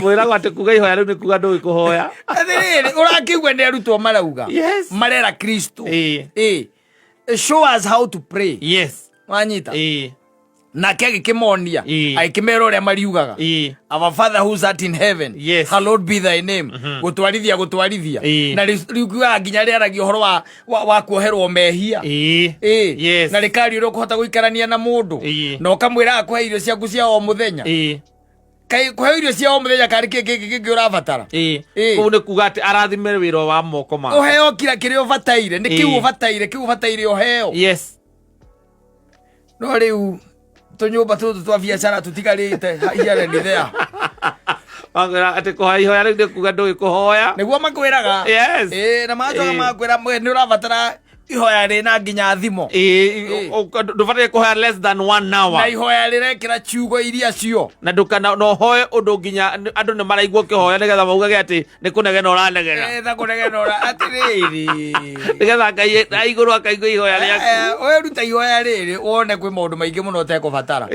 mwira gwate kuga ihoya riu ni kuga ndui kuhoya athiriri urakigwa ni arutwo marauga marera Kristo show us how to pray wanyita nake agikimonia agikimera uria mariugaga our father who's art in heaven hallowed be thy name gutwarithia na riu kuga nginya riaragia uhoro wa kuoherwo mehia na rikari ro kuhota guikarania na mundu no kamwira akwe irio ciaku cia o muthenya kai kwa irio cia o muthenya kari kingi urabatara kou ni kuga ati arathime wira wa moko ma uheo kira kirio bataire ni kiu bataire uheo no riu tunyumba tutu twa biacara tutigarite hiare ni thea wangira ati kuhoya ihoya riu ni kuga ndui kuhoya niguo makwiraga na majoga makwira ni urabatara ihoya rina nginya thimo ndubataire kuhoya less than 1 hour na ihoya rirekira ciugo iria cio na ndukana no hoye undu nginya andu ni maraigua kihoya nigetha maugage ati ni kunegena uranegena tha kunegena ura atiriri nigetha ngai aiguru akaigua ihoya riaku oyo ruta ihoya riri wone kwi maundu maingi muno utekubatara